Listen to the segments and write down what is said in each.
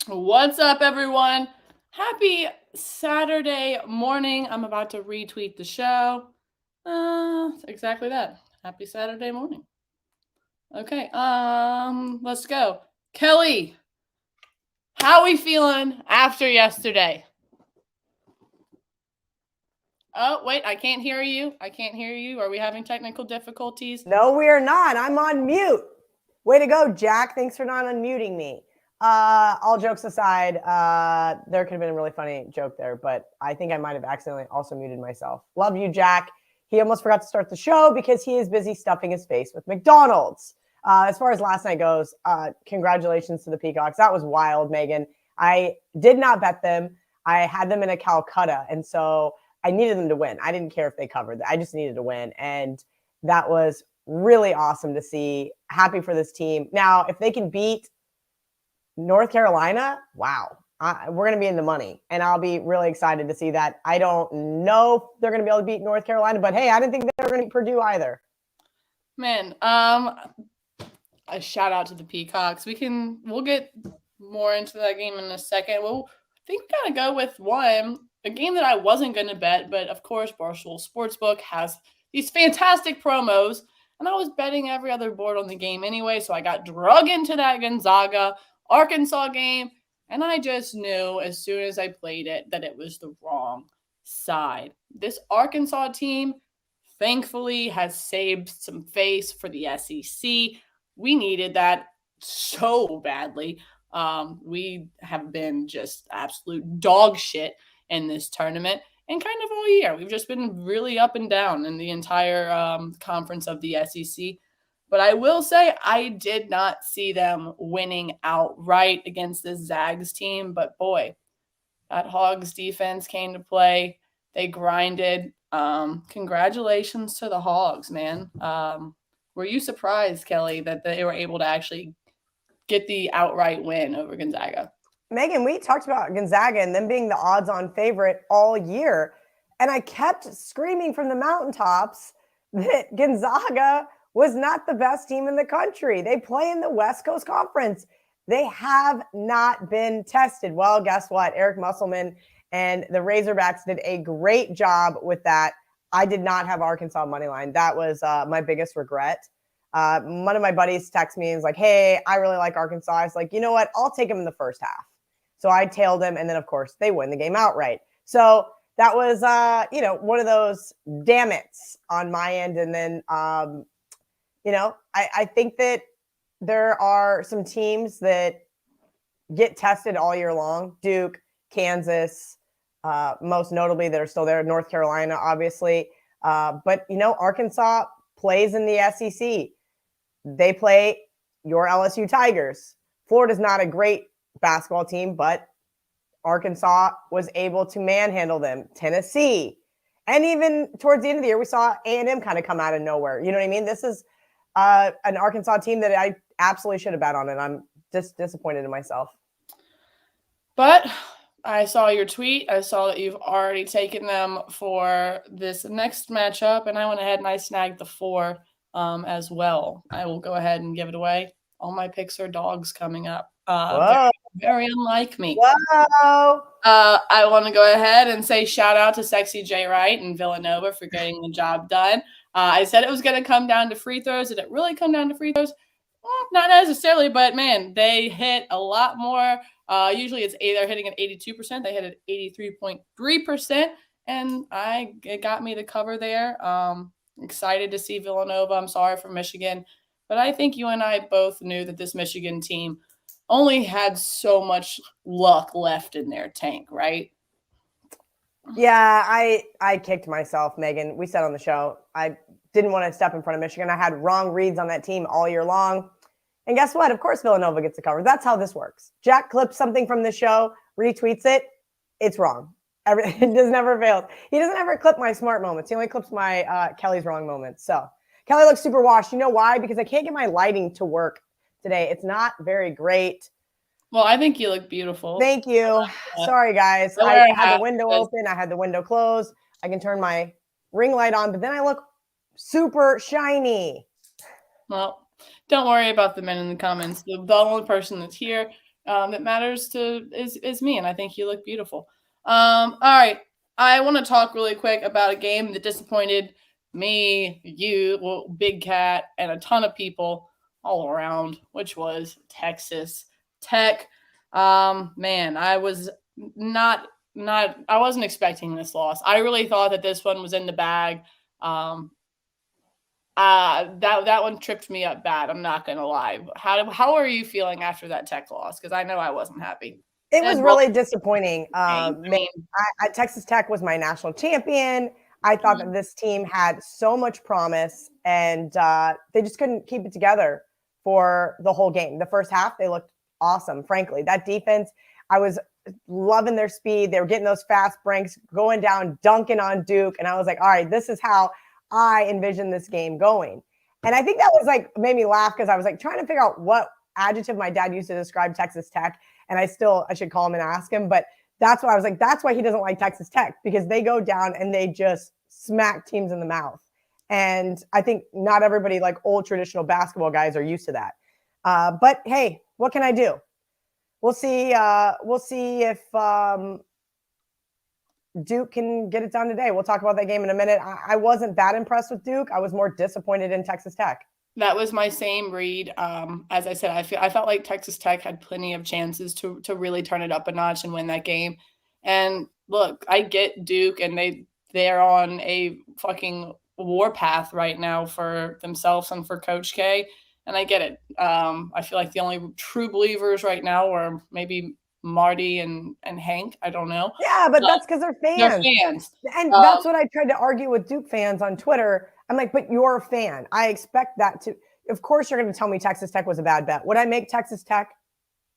What's up, everyone? Happy Saturday morning. I'm about to retweet the show. Exactly that. Happy Saturday morning. Okay, let's go. Kelly, how we feeling after yesterday? Oh, wait, I can't hear you. I can't hear you. Are we having technical difficulties? No, we are not. I'm on mute. Way to go, Jack. Thanks for not unmuting me. All jokes aside, there could have been a really funny joke there, but I think I might have accidentally also muted myself. Love you, Jack. He almost forgot to start the show because he is busy stuffing his face with McDonald's. As far as last night goes, congratulations to the Peacocks. That was wild, Megan. I did not bet them. I had them in a Calcutta, and so I needed them to win. I didn't care if they covered. I just needed to win, and that was really awesome to see. Happy for this team. Now, if they can beat North Carolina, wow, we're going to be in the money, and I'll be really excited to see that. I don't know if they're going to be able to beat North Carolina, but hey, I didn't think they were going to beat Purdue either. Man, a shout out to the Peacocks. We'll get more into that game in a second. I think we gotta go with a game that I wasn't gonna bet, but of course Barstool Sportsbook has these fantastic promos, and I was betting every other board on the game anyway, so I got drug into that Gonzaga Arkansas game, and I just knew as soon as I played it that it was the wrong side. This Arkansas team thankfully has saved some face for the SEC. We needed that so badly. We have been just absolute dog shit in this tournament and kind of all year. We've just been really up and down in the entire conference of the SEC. But I will say I did not see them winning outright against this Zags team. But boy, that Hogs defense came to play. They grinded. Congratulations to the Hogs, man. Were you surprised, Kelly, that they were able to actually get the outright win over Gonzaga? Megan, we talked about Gonzaga and them being the odds-on favorite all year, and I kept screaming from the mountaintops that Gonzaga was not the best team in the country. They play in the West Coast Conference. They have not been tested. Well, guess what? Eric Musselman and the Razorbacks did a great job with that. I did not have Arkansas money line. That was my biggest regret. One of my buddies texted me and was like, hey, I really like Arkansas. I was like, you know what? I'll take them in the first half. So I tailed them, and then, of course, they win the game outright. So that was, one of those damn it's on my end. And then, I think that there are some teams that get tested all year long. Duke, Kansas, most notably that are still there. North Carolina, obviously. But Arkansas plays in the SEC. They play your LSU Tigers. Florida's not a great basketball team, but Arkansas was able to manhandle them. Tennessee. And even towards the end of the year, we saw A&M kind of come out of nowhere. You know what I mean? This is an Arkansas team that I absolutely should have bet on, and I'm just disappointed in myself. But I saw your tweet. I saw that you've already taken them for this next matchup, and I went ahead and I snagged the 4 as well. I will go ahead and give it away. All my picks are dogs coming up. Very, very unlike me. Whoa. I want to go ahead and say shout out to Sexy J Wright and Villanova for getting the job done. I said it was going to come down to free throws. Did it really come down to free throws? Well, not necessarily, but man, they hit a lot more. Usually they're hitting at 82%. They hit at 83.3%, and it got me the cover there. Excited to see Villanova. I'm sorry for Michigan, but I think you and I both knew that this Michigan team only had so much luck left in their tank, right? Yeah, I kicked myself, Megan. We said on the show, I didn't want to step in front of Michigan. I had wrong reads on that team all year long. And guess what? Of course, Villanova gets the cover. That's how this works. Jack clips something from the show, retweets it. It's wrong. It just never fails. He doesn't ever clip my smart moments. He only clips my Kelly's wrong moments. So Kelly looks super washed. You know why? Because I can't get my lighting to work today. It's not very great. Well, I think you look beautiful. Thank you. Sorry, guys. I had the window open. I had the window closed. I can turn my ring light on, but then I look super shiny. Well, don't worry about the men in the comments. The only person that's here that matters is me, and I think you look beautiful. All right, I want to talk really quick about a game that disappointed me, you, well, Big Cat, and a ton of people all around, which was Texas Tech. Man, I was not I wasn't expecting this loss. I really thought that this one was in the bag. Um, that one tripped me up bad. I'm not gonna lie. How are you feeling after that Tech loss? Because I know I wasn't happy. It was And really disappointing. I mean, Texas Tech was my national champion. I thought that this team had so much promise, and they just couldn't keep it together for the whole game. The first half, they looked awesome, frankly. That defense, I was loving their speed. They were getting those fast breaks, going down, dunking on Duke. And I was like, all right, this is how I envisioned this game going. And I think that was like made me laugh because I was like trying to figure out what adjective my dad used to describe Texas Tech. And I should call him and ask him. But that's why I was like, that's why he doesn't like Texas Tech, because they go down and they just smack teams in the mouth. And I think not everybody, like old traditional basketball guys, are used to that. But hey, what can I do? We'll see. We'll see if Duke can get it done today. We'll talk about that game in a minute. I wasn't that impressed with Duke. I was more disappointed in Texas Tech. That was my same read. As I said, I felt like Texas Tech had plenty of chances to really turn it up a notch and win that game. And look, I get Duke, and they're on a fucking warpath right now for themselves and for Coach K, and I get it. I feel like the only true believers right now are maybe Marty and Hank. I don't know. Yeah, but that's because they're fans. They're fans. And that's what I tried to argue with Duke fans on Twitter. I'm like, but you're a fan. I expect that to. Of course, you're going to tell me Texas Tech was a bad bet. Would I make Texas Tech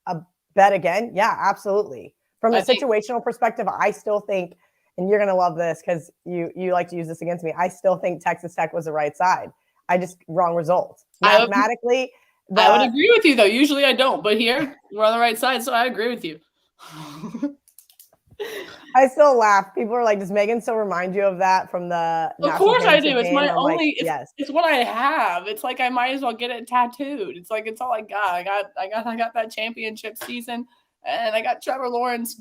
a bet again? Yeah, absolutely. From a situational perspective, I still think, and you're going to love this because you like to use this against me, I still think Texas Tech was the right side. I just wrong result. Mathematically, I would agree with you, though. Usually I don't, but here we're on the right side, so I agree with you. I still laugh. People are like, does Megan still remind you of that from the Of course I do. It's my only like, yes. It's what I have. It's like I might as well get it tattooed. It's like it's all I got. I got that championship season, and I got Trevor Lawrence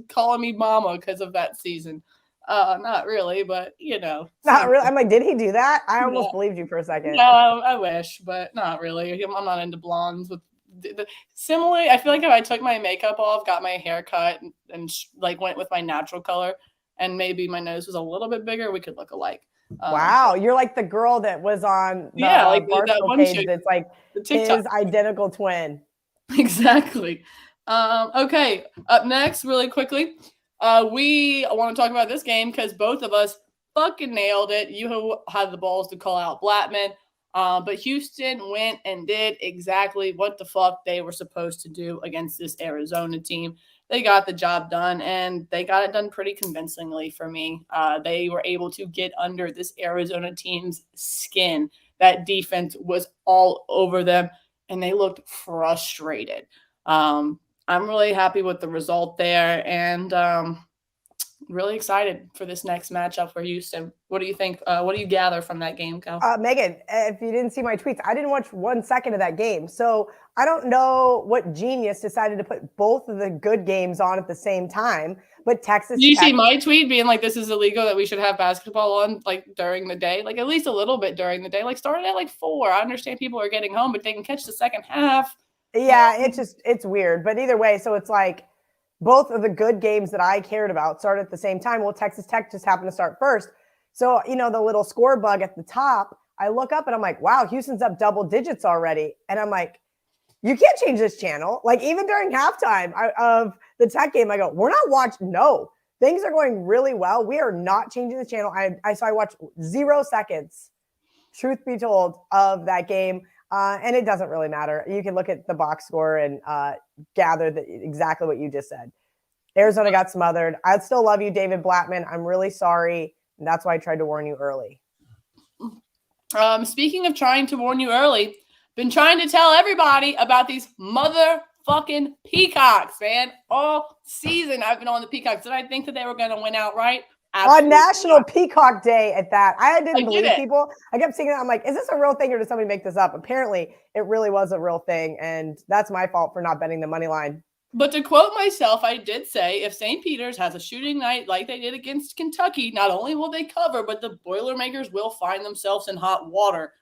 calling me mama because of that season. Not really, but you know. Not really. I'm like, did he do that? I almost believed you for a second. No, I wish, but not really. I'm not into blondes with similarly. I feel like if I took my makeup off, got my hair cut, and like went with my natural color, and maybe my nose was a little bit bigger, we could look alike. Wow, you're like the girl that was on the like Barstool page that's like his identical twin. Exactly. Okay, up next, really quickly, we want to talk about this game because both of us fucking nailed it. You had the balls to call out Blattman. But Houston went and did exactly what the fuck they were supposed to do against this Arizona team. They got the job done, and they got it done pretty convincingly for me. They were able to get under this Arizona team's skin. That defense was all over them, and they looked frustrated. I'm really happy with the result there, and really excited for this next matchup for Houston. What do you think? What do you gather from that game, Cal? Megan, if you didn't see my tweets, I didn't watch 1 second of that game. So I don't know what genius decided to put both of the good games on at the same time. But Texas Did you see my tweet being like, this is illegal, that we should have basketball on like during the day? Like at least a little bit during the day. Like started at like 4. I understand people are getting home, but they can catch the second half. Yeah, it's weird. But either way, so it's like both of the good games that I cared about started at the same time. Well, Texas Tech just happened to start first. So, you know, the little score bug at the top, I look up and I'm like, wow, Houston's up double digits already. And I'm like, you can't change this channel. Like even during halftime of the Tech game, I go, we're not watching. No, things are going really well. We are not changing the channel. So I watched 0 seconds, truth be told, of that game. And it doesn't really matter. You can look at the box score and gather exactly what you just said. Arizona got smothered. I still love you, David Blattman. I'm really sorry. And that's why I tried to warn you early. Speaking of trying to warn you early, been trying to tell everybody about these motherfucking Peacocks, man. All season I've been on the Peacocks. Did I think that they were going to win outright? On National Peacock Day at that. I didn't believe it. people. I kept seeing that. I'm like, is this a real thing or did somebody make this up? Apparently, it really was a real thing. And that's my fault for not betting the money line. But to quote myself, I did say if St. Peter's has a shooting night like they did against Kentucky, not only will they cover, but the Boilermakers will find themselves in hot water.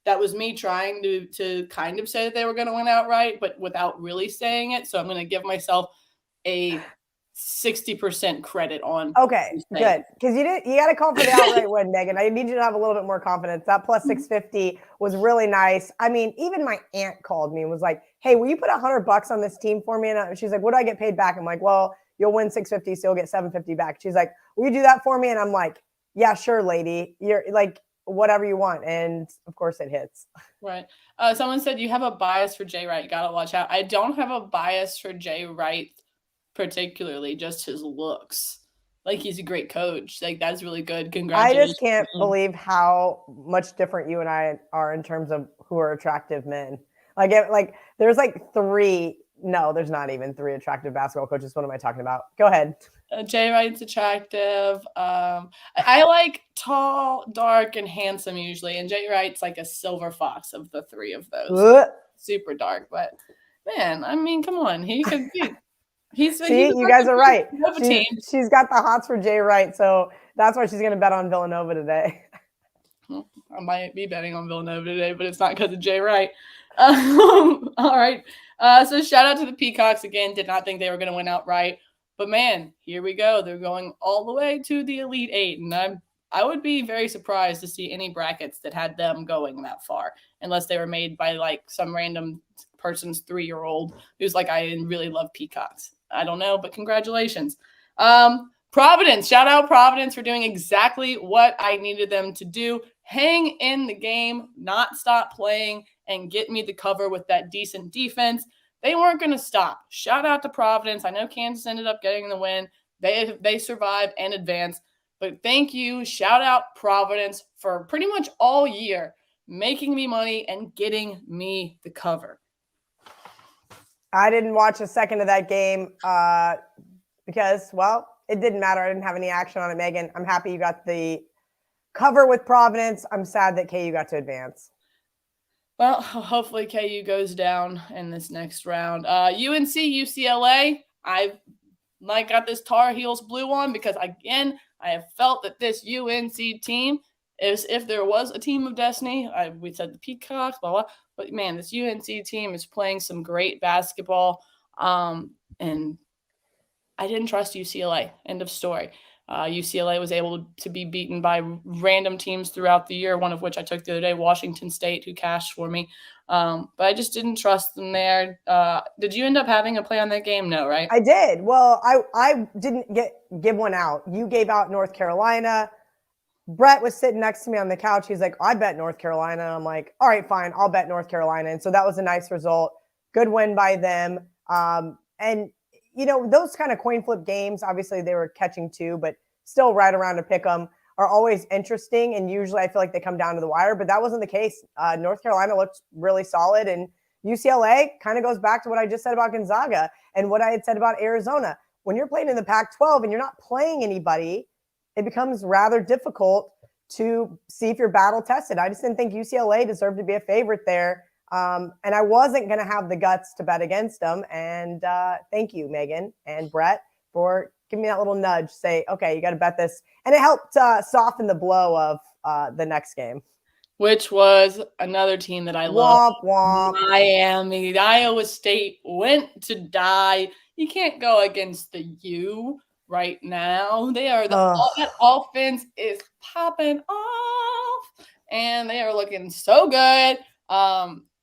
That was me trying to kind of say that they were going to win outright, but without really saying it. So I'm going to give myself a 60% credit on. Okay, good. Because you got to call for the outright win, Megan. I need you to have a little bit more confidence. That plus 650 was really nice. I mean, even my aunt called me and was like, hey, will you put $100 on this team for me? And she's like, what do I get paid back? I'm like, well, you'll win 650, so you'll get 750 back. She's like, will you do that for me? And I'm like, yeah, sure, lady. You're like, whatever you want. And of course it hits. Right. Someone said you have a bias for Jay Wright. Gotta watch out. I don't have a bias for Jay Wright particularly, just his looks. Like, he's a great coach. Like, that's really good. Congratulations. I just can't believe how much different you and I are in terms of who are attractive men. Like there's like three. No, there's not even three attractive basketball coaches. What am I talking about? Go ahead. Jay Wright's attractive. I like tall, dark, and handsome usually. And Jay Wright's like a silver fox of the three of those. Super dark. But, man, I mean, come on. He could be. See, you guys are right. She's got the hots for Jay Wright, so that's why she's going to bet on Villanova today. Well, I might be betting on Villanova today, but it's not because of Jay Wright. All right. So shout out to the Peacocks again. Did not think they were going to win outright, but man, here we go. They're going all the way to the Elite Eight, and I would be very surprised to see any brackets that had them going that far, unless they were made by like some random person's 3-year-old who's like, I really love Peacocks. I don't know, but congratulations. Providence, shout out Providence for doing exactly what I needed them to do. Hang in the game, not stop playing, and get me the cover with that decent defense. They weren't going to stop. Shout out to Providence. I know Kansas ended up getting the win. They survived and advanced. But thank you. Shout out Providence for pretty much all year making me money and getting me the cover. I didn't watch a second of that game because, well, it didn't matter. I didn't have any action on it, Megan. I'm happy you got the cover with Providence. I'm sad that KU got to advance. Well, hopefully KU goes down in this next round. UNC, UCLA, I've got this Tar Heels blue on because, again, I have felt that this UNC team is, if there was a team of destiny, we said the Peacocks, blah, blah, but, man, this UNC team is playing some great basketball, and I didn't trust UCLA. End of story. UCLA was able to be beaten by random teams throughout the year, one of which I took the other day, Washington State, who cashed for me. But I just didn't trust them there. Did you end up having a play on that game? No, right? I did. Well, I didn't give one out. You gave out North Carolina. Brett was sitting next to me on the couch. He's like, I bet North Carolina. I'm like, all right, fine. I'll bet North Carolina. And so that was a nice result. Good win by them. And you know, those kind of coin flip games, obviously they were catching two, but still right around to pick them, are always interesting. And usually I feel like they come down to the wire, but that wasn't the case. North Carolina looked really solid, and UCLA kind of goes back to what I just said about Gonzaga and what I had said about Arizona. When you're playing in the Pac-12 and you're not playing anybody, it becomes rather difficult to see if you're battle tested. I just didn't think UCLA deserved to be a favorite there. And I wasn't going to have the guts to bet against them. And thank you, Megan and Brett, for giving me that little nudge. Say, okay, you got to bet this. And it helped soften the blow of the next game. Which was another team that I love. Womp. Miami. Iowa State went to die. You can't go against the U right now. They are that offense is popping off, and they are looking so good.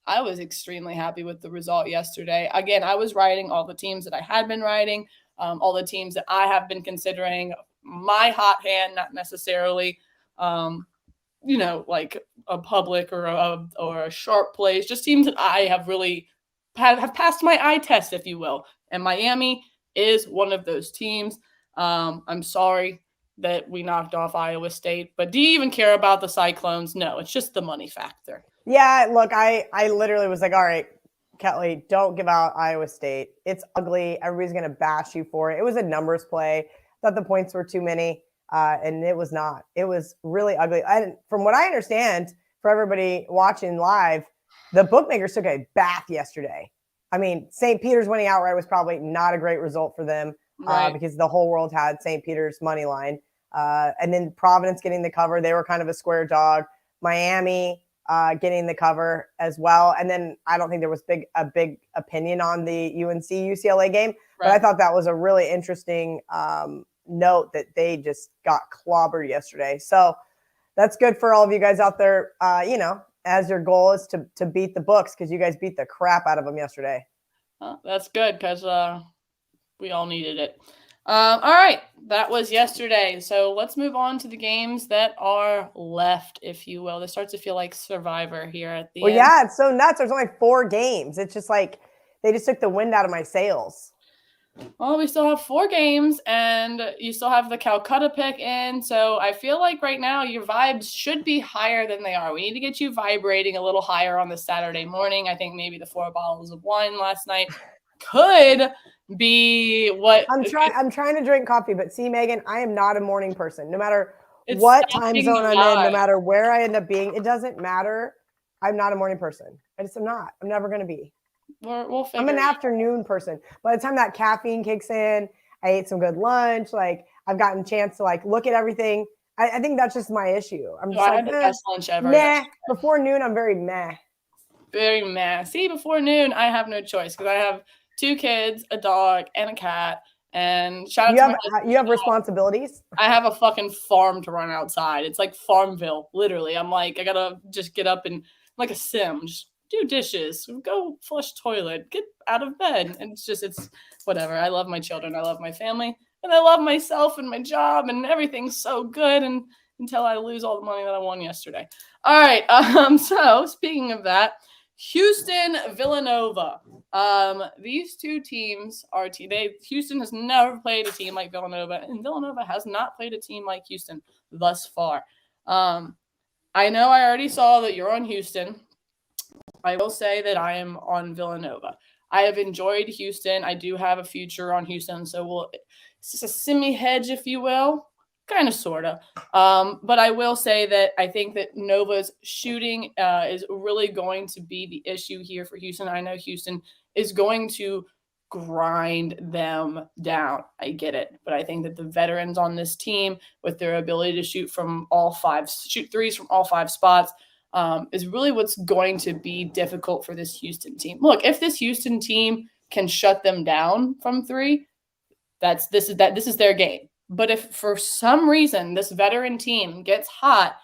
I was extremely happy with the result yesterday. Again, I was writing all the teams that I had been writing, all the teams that I have been considering my hot hand, not necessarily, like a public or a sharp place, just teams that I have really have passed my eye test, if you will. And Miami is one of those teams. I'm sorry that we knocked off Iowa State, but do you even care about the Cyclones? No, it's just the money factor. Yeah, look, I literally was like, all right, Kelly, don't give out Iowa State. It's ugly. Everybody's going to bash you for it. It was a numbers play. Thought the points were too many. And it was not. It was really ugly. And from what I understand, for everybody watching live, the bookmakers took a bath yesterday. I mean, St. Peter's winning outright was probably not a great result for them because the whole world had St. Peter's money line. And then Providence getting the cover. They were kind of a square dog. Miami getting the cover as well. And then I don't think there was a big opinion on the UNC UCLA game. But I thought that was a really interesting note that they just got clobbered yesterday. So that's good for all of you guys out there, as your goal is to beat the books, because you guys beat the crap out of them yesterday. That's good, because we all needed it. All right, that was yesterday. So let's move on to the games that are left, if you will. This starts to feel like Survivor here at the end. Yeah, it's so nuts. There's only 4 games. It's just like they just took the wind out of my sails. Well, we still have 4 games, and you still have the Calcutta pick in. So I feel like right now your vibes should be higher than they are. We need to get you vibrating a little higher on the Saturday morning. I think maybe the 4 bottles of wine last night could be what I'm trying to drink coffee, but see, Megan, I am not a morning person. No matter it's what time zone I'm in, no vibe. matter where I end up being, it doesn't matter. I'm not a morning person. I just am not. I'm never going to be. We'll figure I'm an it out. afternoon person. By the time that caffeine kicks in, I ate some good lunch. Like, I've gotten a chance to like look at everything. I think that's just my issue. I'm just I like, had the best lunch ever. meh. Before noon, I'm very meh. Very meh. See, before noon, I have no choice because I have 2 kids, a dog, and a cat. And shout out to my husband. You have responsibilities? I have a fucking farm to run outside. It's like Farmville, literally. I'm like, I gotta just get up and like a sim, just do dishes, go flush toilet, get out of bed. And it's whatever. I love my children. I love my family. And I love myself and my job, and everything's so good. And until I lose all the money that I won yesterday. All right. So speaking of that, Houston, Villanova. These 2 teams are Houston has never played a team like Villanova, and Villanova has not played a team like Houston thus far. I know I already saw that you're on Houston. I will say that I am on Villanova. I have enjoyed Houston. I do have a future on Houston, so it's a semi-hedge, if you will. Kind of, sort of. But I will say that I think that Nova's shooting is really going to be the issue here for Houston. I know Houston is going to grind them down. I get it. But I think that the veterans on this team, with their ability to shoot threes from all 5 spots, is really what's going to be difficult for this Houston team. Look, if this Houston team can shut them down from 3, this is their game. But if for some reason this veteran team gets hot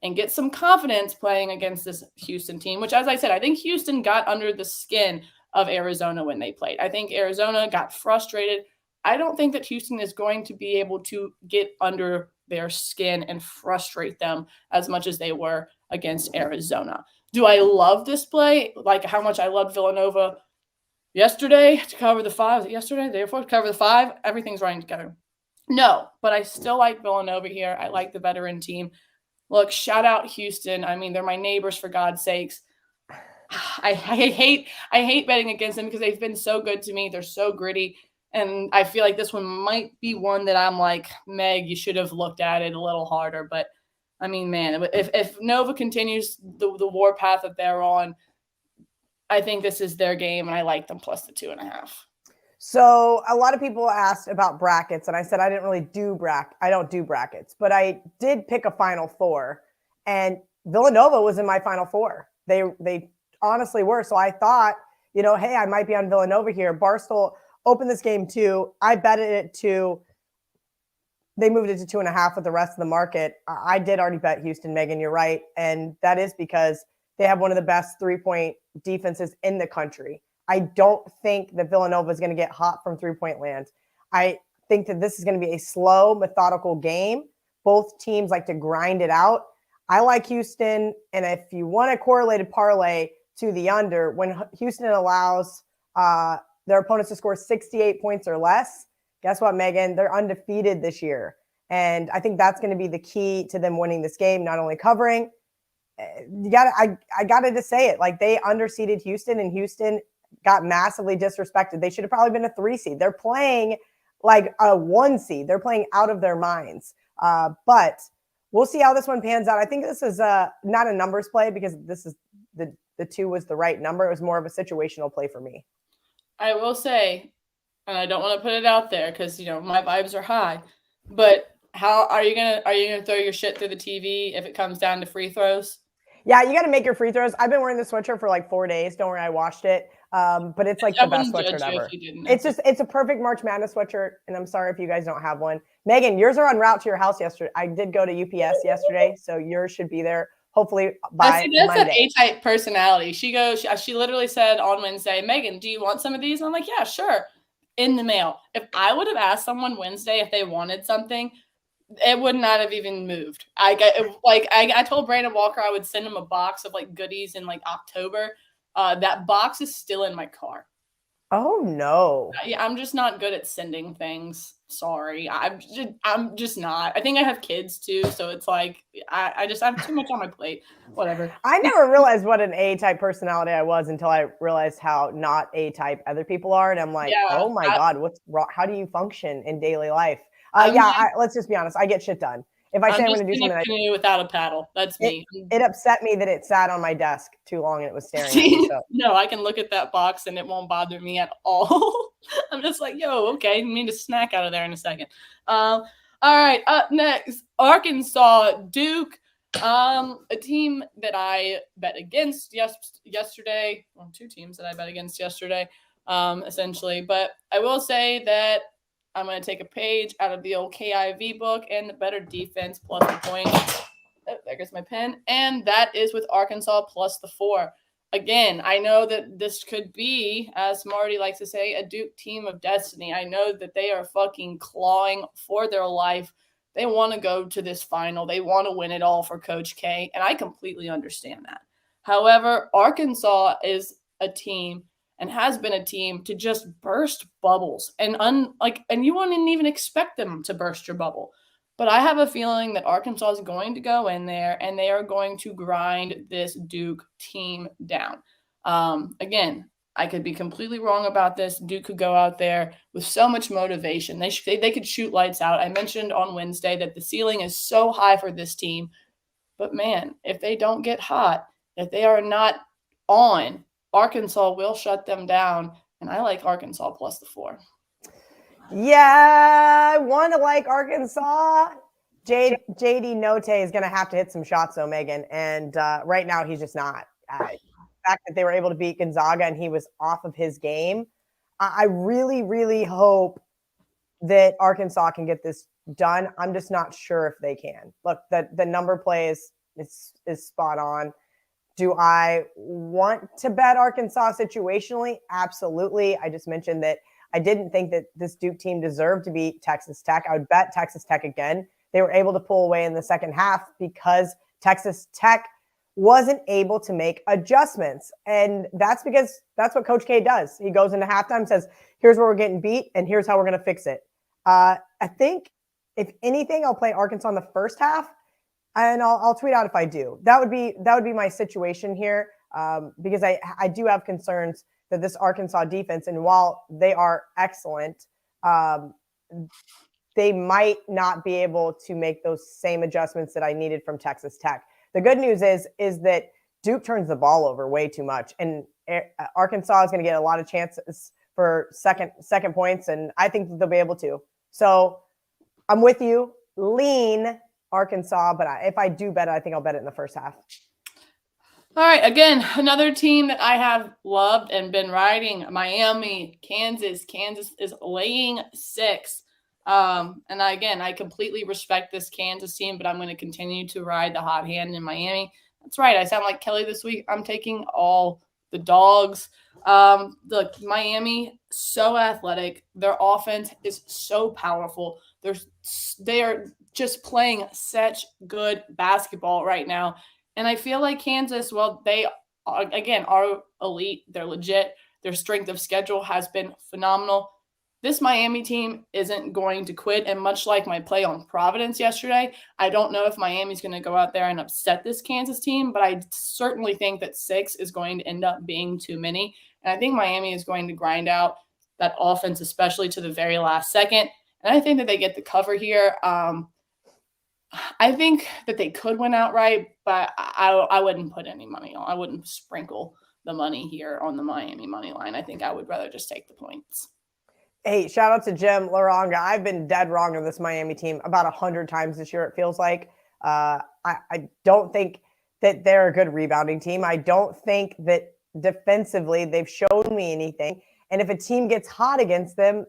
and gets some confidence playing against this Houston team, which, as I said, I think Houston got under the skin of Arizona when they played. I think Arizona got frustrated. I don't think that Houston is going to be able to get under their skin and frustrate them as much as they were against Arizona. Do I love this play? Like how much I loved Villanova yesterday to cover the 5. Yesterday, the day before, to cover the 5. Everything's running together. No, but I still like Villanova here. I like the veteran team. Look, shout out Houston. I mean, they're my neighbors, for God's sakes. I hate betting against them because they've been so good to me. They're so gritty. And I feel like this one might be one that I'm like, Meg, you should have looked at it a little harder. But, I mean, man, if Nova continues the war path that they're on, I think this is their game, and I like them plus the 2.5. So a lot of people asked about brackets, and I said I didn't really I don't do brackets, but I did pick a Final Four, and Villanova was in my Final Four. They honestly were. So I thought, hey, I might be on Villanova here. Barstool opened this game 2. I betted it to. They moved it to 2.5 with the rest of the market. I did already bet Houston, Megan. You're right, and that is because they have one of the best 3-point defenses in the country. I don't think that Villanova is going to get hot from 3-point land. I think that this is going to be a slow, methodical game. Both teams like to grind it out. I like Houston, and if you want a correlated parlay to the under, when Houston allows their opponents to score 68 points or less, guess what, Megan? They're undefeated this year. And I think that's going to be the key to them winning this game, not only covering. I gotta just say it. Like, they underseeded Houston, and Houston got massively disrespected. They should have probably been a 3 seed. They're playing like a 1 seed. They're playing out of their minds. But we'll see how this one pans out. I think this is not a numbers play because this is the 2 was the right number. It was more of a situational play for me. I will say, and I don't want to put it out there because my vibes are high, but how are you gonna throw your shit through the TV if it comes down to free throws? Yeah, you got to make your free throws. I've been wearing the sweatshirt for like 4 days. Don't worry, I washed it. But it's like I the best wouldn't judge sweatshirt you if ever. you didn't. It's a perfect March Madness sweatshirt, and I'm sorry if you guys don't have one. Megan, yours are en route to your house yesterday. I did go to UPS yesterday, so yours should be there hopefully by that's Monday. an A-type personality. She literally said on Wednesday, Megan, do you want some of these? And I'm like, yeah, sure. In the mail. If I would have asked someone Wednesday if they wanted something, it would not have even moved. I told Brandon Walker I would send him a box of like goodies in like October. That box is still in my car. Oh no. Yeah, I'm just not good at sending things. Sorry. I'm just not. I think I have kids too, so it's like I just have too much on my plate. Whatever. I never realized what an A-type personality I was until I realized how not A-type other people are, and I'm like, oh my God, what's wrong? How do you function in daily life? Let's just be honest. I get shit done. If I say I'm going to do something, canoe without a paddle. That's me. It upset me that it sat on my desk too long and it was staring at me. So. No, I can look at that box and it won't bother me at all. I'm just like, yo, okay, need a snack out of there in a second. All right, up next, Arkansas, Duke. A team that I bet against yesterday. Well, 2 teams that I bet against yesterday, essentially. But I will say that I'm going to take a page out of the old KIV book and the better defense plus the points. Oh, there goes my pen. And that is with Arkansas plus the 4. Again, I know that this could be, as Marty likes to say, a Duke team of destiny. I know that they are fucking clawing for their life. They want to go to this final. They want to win it all for Coach K, and I completely understand that. However, Arkansas is a team and has been a team to just burst bubbles and you wouldn't even expect them to burst your bubble. But I have a feeling that Arkansas is going to go in there and they are going to grind this Duke team down. Again, I could be completely wrong about this. Duke could go out there with so much motivation. They could shoot lights out. I mentioned on Wednesday that the ceiling is so high for this team. But man, if they don't get hot, if they are not on, Arkansas will shut them down. And I like Arkansas plus the 4. Yeah, I want to like Arkansas. JD Note is going to have to hit some shots, though, Megan. And right now, he's just not. The fact that they were able to beat Gonzaga and he was off of his game, I really, really hope that Arkansas can get this done. I'm just not sure if they can. Look, the number play is spot on. Do I want to bet Arkansas situationally? Absolutely. I just mentioned that I didn't think that this Duke team deserved to beat Texas Tech. I would bet Texas Tech again. They were able to pull away in the second half because Texas Tech wasn't able to make adjustments. And that's because that's what Coach K does. He goes into halftime, says, here's where we're getting beat, and here's how we're going to fix it. I think, if anything, I'll play Arkansas in the first half, and I'll tweet out if I do. That would be my situation here, because I do have concerns that this Arkansas defense, and while they are excellent, they might not be able to make those same adjustments that I needed from Texas Tech. The good news is that Duke turns the ball over way too much, and Arkansas is going to get a lot of chances for second points, and I think that they'll be able to. So I'm with you. Lean Arkansas, but if I do bet it, I think I'll bet it in the first half. All right, again, another team that I have loved and been riding, Miami, Kansas. Kansas is laying 6. And I completely respect this Kansas team, but I'm going to continue to ride the hot hand in Miami. That's right. I sound like Kelly this week. I'm taking all the dogs. Look, Miami, so athletic. Their offense is so powerful. They are just playing such good basketball right now. And I feel like Kansas, well, they, again, are elite. They're legit. Their strength of schedule has been phenomenal. This Miami team isn't going to quit. And much like my play on Providence yesterday, I don't know if Miami's going to go out there and upset this Kansas team, but I certainly think that 6 is going to end up being too many. And I think Miami is going to grind out that offense, especially to the very last second. And I think that they get the cover here. I think that they could win outright, but I wouldn't put any money on. I wouldn't sprinkle the money here on the Miami money line. I think I would rather just take the points. Hey, shout out to Jim Laronga. I've been dead wrong on this Miami team about 100 times this year, it feels like. I don't think that they're a good rebounding team. I don't think that defensively they've shown me anything. And if a team gets hot against them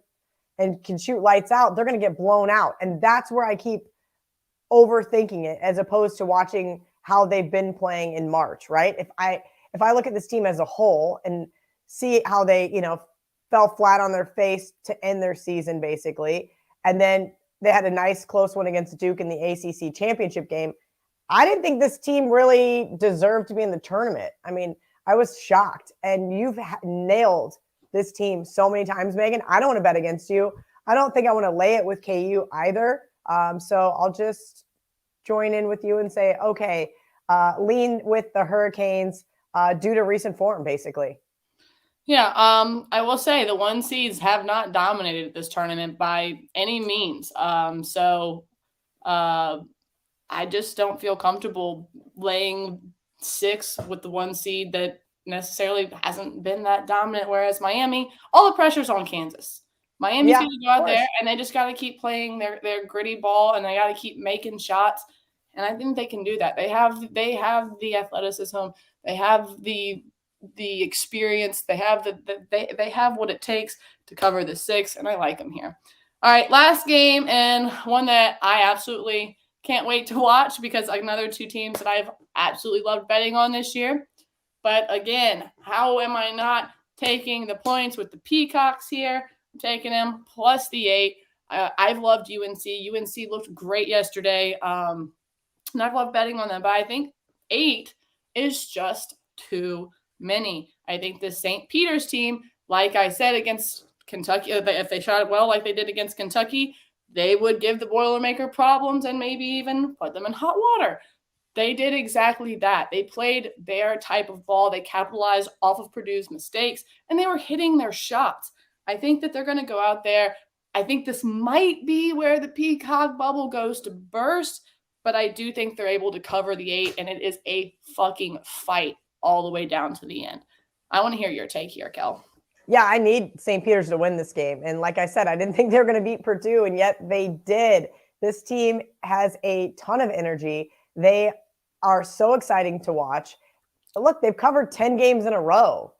and can shoot lights out, they're going to get blown out. And that's where I keep overthinking it as opposed to watching how they've been playing in March, right? If I look at this team as a whole and see how they, fell flat on their face to end their season basically, and then they had a nice close one against Duke in the ACC championship game. I didn't think this team really deserved to be in the tournament. I mean, I was shocked, and you've nailed this team so many times, Megan. I don't want to bet against you. I don't think I want to lay it with KU either. So I'll just join in with you and say, okay, lean with the Hurricanes due to recent form, basically. Yeah, I will say the 1 seeds have not dominated this tournament by any means. I just don't feel comfortable laying 6 with the 1 seed that necessarily hasn't been that dominant. Whereas Miami, all the pressure's on Kansas. Miami's going to go out there and they just got to keep playing their gritty ball, and they got to keep making shots. And I think they can do that. They have the athleticism. They have the experience. They have they have what it takes to cover the 6, and I like them here. All right, last game, and one that I absolutely can't wait to watch because another 2 teams that I've absolutely loved betting on this year. But again, how am I not taking the points with the Peacocks here? I'm taking them plus the 8. I've loved UNC. UNC looked great yesterday. And I've loved betting on them, but I think 8 is just too many. I think the St. Peter's team, like I said, against Kentucky, if they shot it well like they did against Kentucky, they would give the Boilermaker problems and maybe even put them in hot water. They did exactly that. They played their type of ball. They capitalized off of Purdue's mistakes, and they were hitting their shots. I think that they're going to go out there. I think this might be where the Peacock bubble goes to burst, but I do think they're able to cover the 8, and it is a fucking fight all the way down to the end. I want to hear your take here, Kel. Yeah, I need St. Peter's to win this game. And like I said, I didn't think they were going to beat Purdue, and yet they did. This team has a ton of energy. They are so exciting to watch. Look, they've covered 10 games in a row.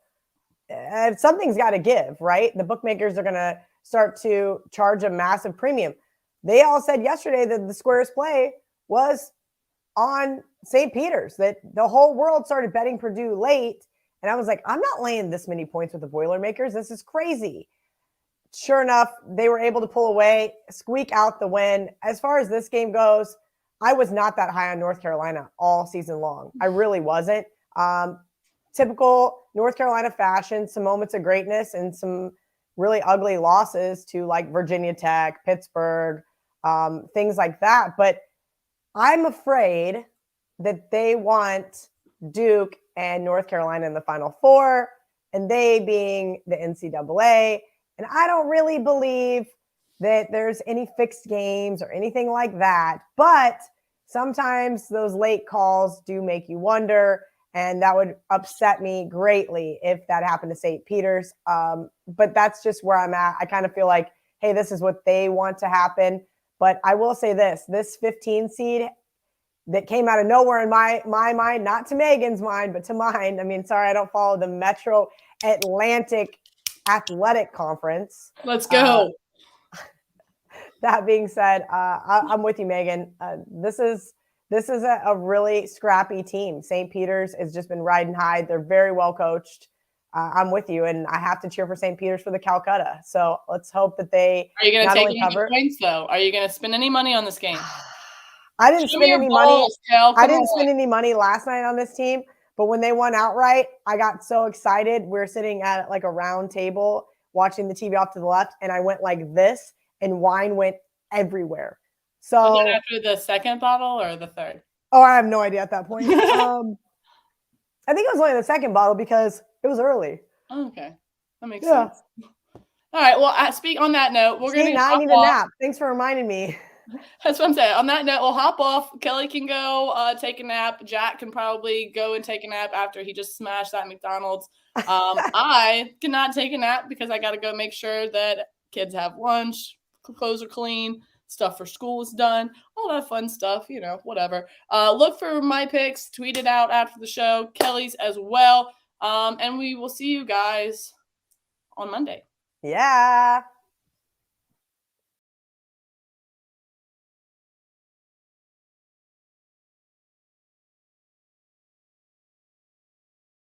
Something's got to give, right? The bookmakers are going to start to charge a massive premium. They all said yesterday that the squarest play was on St. Peter's, that the whole world started betting Purdue late. And I was like, I'm not laying this many points with the Boilermakers. This is crazy. Sure enough, they were able to pull away, squeak out the win. As far as this game goes, I was not that high on North Carolina all season long. I really wasn't. Typical North Carolina fashion, some moments of greatness and some really ugly losses to like Virginia Tech, Pittsburgh, things like that. But I'm afraid that they want Duke and North Carolina in the Final Four, and they being the NCAA. And I don't really believe that there's any fixed games or anything like that. But sometimes those late calls do make you wonder, and that would upset me greatly if that happened to St. Peter's. But that's just where I'm at. I kind of feel like, hey, this is what they want to happen. But I will say this 15 seed that came out of nowhere in my mind, not to Megan's mind, but to mine. I mean, sorry, I don't follow the Metro Atlantic Athletic Conference. Let's go. That being said, I'm with you, Megan. This is a really scrappy team. St. Peter's has just been riding high. They're very well coached. I'm with you, and I have to cheer for St. Peter's for the Calcutta. So let's hope that they. Are you going to take any points though? Are you going to spend any money on this game? I didn't spend any money. I didn't spend any money last night on this team, but when they won outright, I got so excited. We're sitting at like a round table watching the TV off to the left, and I went like this, and wine went everywhere. So was that after the second bottle or the third? Oh, I have no idea at that point. I think it was only the second bottle because it was early. Oh, okay, that makes sense. All right. Well, speak on that note. We're going to. I need a nap. Thanks for reminding me. That's what I'm saying. On that note, we'll hop off. Kelly can go take a nap. Jack can probably go and take a nap after he just smashed that McDonald's. I cannot take a nap because I got to go make sure that kids have lunch, clothes are clean, stuff for school is done, all that fun stuff, whatever. Look for my picks, tweet it out after the show, Kelly's as well. And we will see you guys on Monday. Yeah.